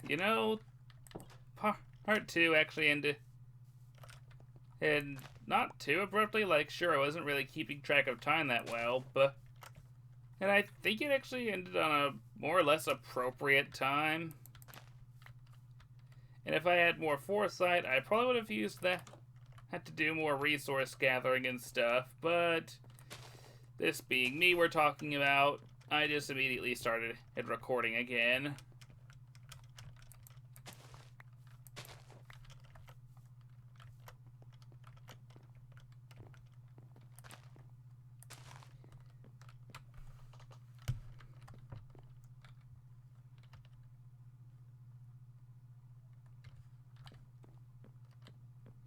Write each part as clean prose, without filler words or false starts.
You know, part two actually ended, and not too abruptly. Like, sure, I wasn't really keeping track of time that well, but and I think it actually ended on a more or less appropriate time. And if I had more foresight, I probably would have used that. Had to do more resource gathering and stuff, but this being me we're talking about, I just immediately started recording again.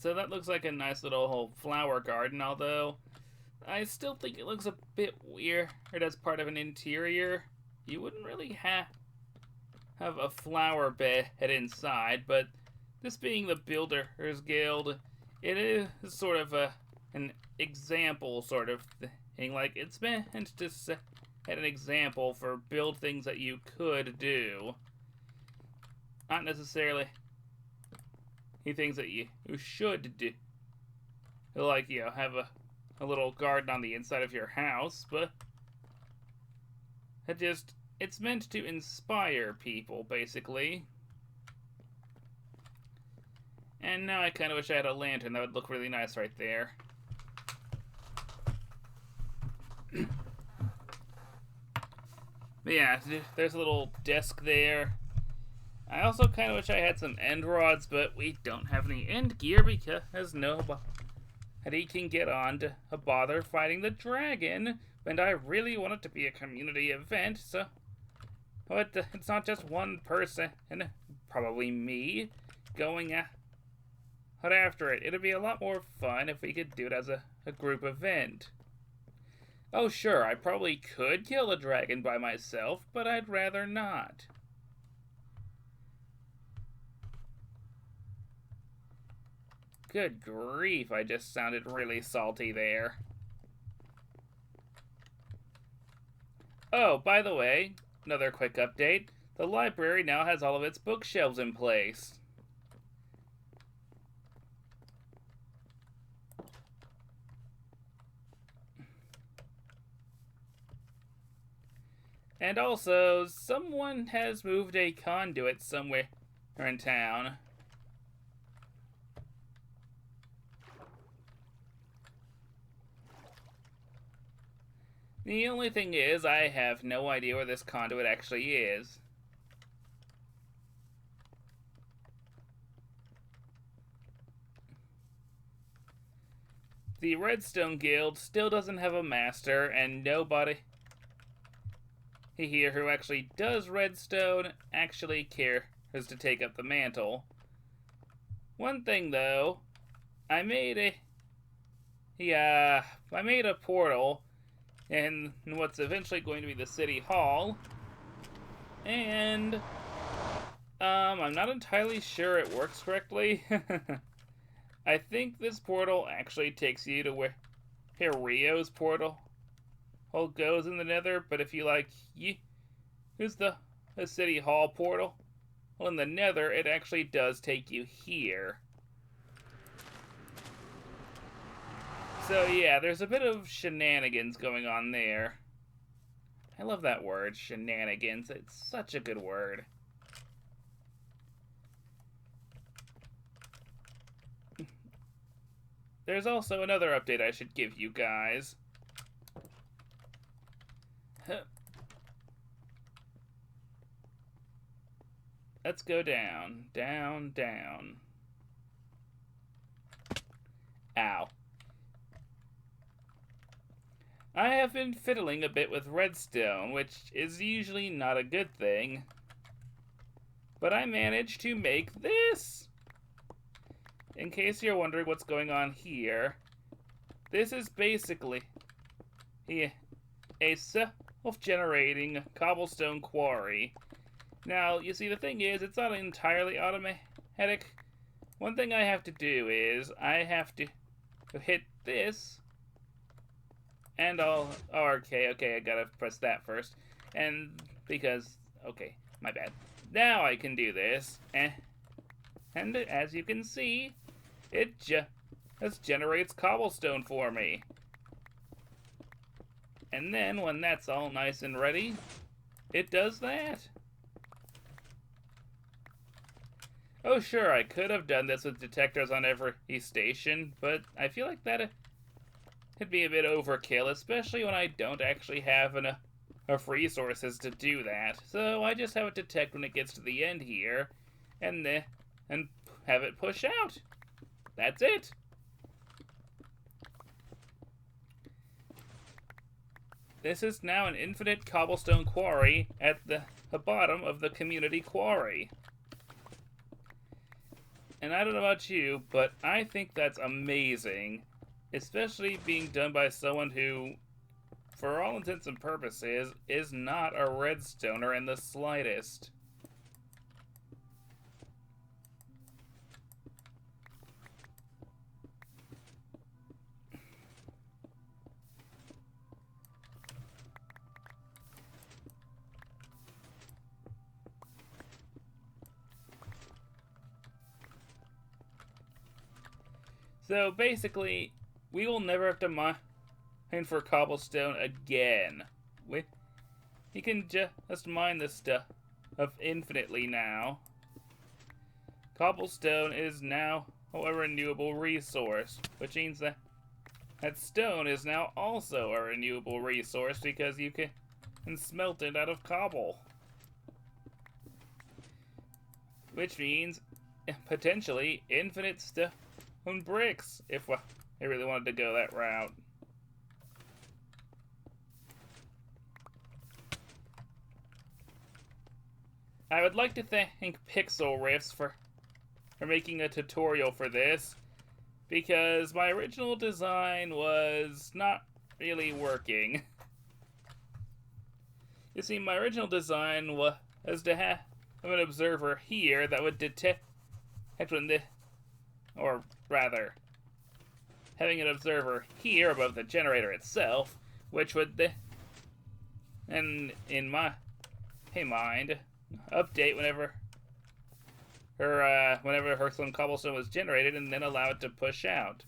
So that looks like a nice little whole flower garden, although I still think it looks a bit weird as part of an interior. You wouldn't really have a flower bed inside, but this being the Builders Guild, it is sort of an example sort of thing. Like, it's meant to set an example for build things that you could do. Not necessarily things that you should do. Like, have a little garden on the inside of your house, but it's meant to inspire people, basically. And now I kind of wish I had a lantern. That would look really nice right there. But yeah, there's a little desk there. I also kind of wish I had some end rods, but we don't have any end gear because nobody can get on to bother fighting the dragon. And I really want it to be a community event, so... But it's not just one person, and probably me, going out after it. It'd be a lot more fun if we could do it as a group event. Oh sure, I probably could kill a dragon by myself, but I'd rather not. Good grief, I just sounded really salty there. Oh, by the way, another quick update. The library now has all of its bookshelves in place. And also, someone has moved a conduit somewhere in town. The only thing is, I have no idea where this conduit actually is. The Redstone Guild still doesn't have a master, and nobody here who actually does redstone actually cares to take up the mantle. One thing though, I made a portal in what's eventually going to be the city hall, and I'm not entirely sure it works correctly. I think this portal actually takes you to where Rio's portal goes in the nether, but if you use the city hall portal, well, in the nether, it actually does take you here. So yeah, there's a bit of shenanigans going on there. I love that word, shenanigans. It's such a good word. There's also another update I should give you guys. Let's go down, down, down. Ow. I have been fiddling a bit with redstone, which is usually not a good thing. But I managed to make this! In case you're wondering what's going on here, this is basically a self-generating cobblestone quarry. Now, you see, the thing is, it's not entirely automatic. One thing I have to do is, I have to hit this, and I'll... Oh, okay, I gotta press that first. And because... Okay, my bad. Now I can do this. And as you can see, it just generates cobblestone for me. And then when that's all nice and ready, it does that. Oh sure, I could have done this with detectors on every station, but I feel like that'd be a bit overkill, especially when I don't actually have enough resources to do that. So I just have it detect when it gets to the end here, and have it push out. That's it. This is now an infinite cobblestone quarry at the bottom of the community quarry. And I don't know about you, but I think that's amazing. Especially being done by someone who, for all intents and purposes, is not a redstoner in the slightest. So basically, we will never have to mine for cobblestone again. You can just mine this stuff infinitely now. Cobblestone is now a renewable resource, which means that stone is now also a renewable resource because you can smelt it out of cobble. Which means potentially infinite stone bricks if I really wanted to go that route. I would like to thank Pixel Riffs for making a tutorial for this, because my original design was not really working. You see, my original design was to have an observer here that would detect when or rather, having an observer here above the generator itself, which would and in my mind, update whenever some cobblestone was generated, and then allow it to push out.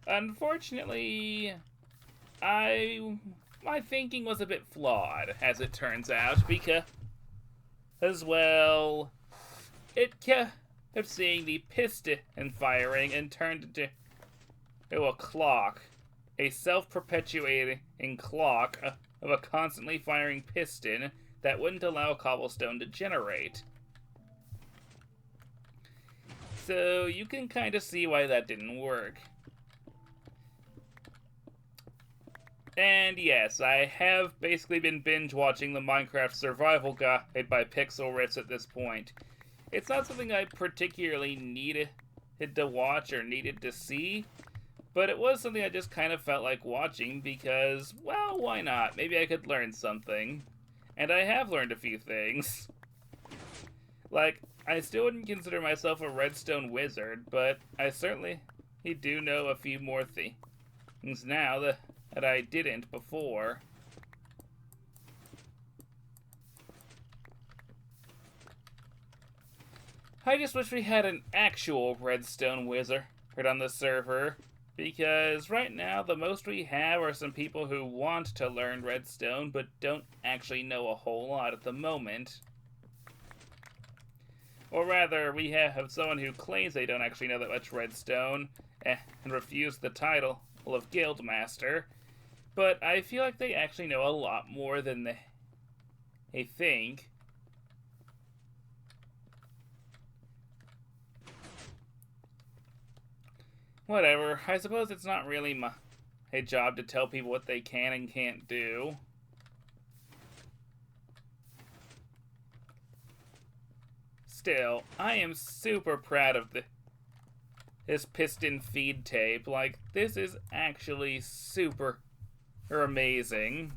Unfortunately, my thinking was a bit flawed, as it turns out, because, well, it kept seeing the piston firing and turned into a clock, a self-perpetuating clock of a constantly firing piston that wouldn't allow cobblestone to generate. So you can kind of see why that didn't work. And yes, I have basically been binge watching the Minecraft Survival Guide by Pixel Riffs at this point. It's not something I particularly needed to watch or needed to see, but it was something I just kind of felt like watching because, well, why not? Maybe I could learn something. And I have learned a few things. Like, I still wouldn't consider myself a redstone wizard, but I certainly do know a few more things now that I didn't before. I just wish we had an actual redstone wizard on the server, because right now the most we have are some people who want to learn redstone but don't actually know a whole lot at the moment. Or rather, we have someone who claims they don't actually know that much redstone and refuse the title of Guildmaster, but I feel like they actually know a lot more than they think. Whatever, I suppose it's not really my job to tell people what they can and can't do. Still, I am super proud of this piston feed tape. Like, this is actually super amazing.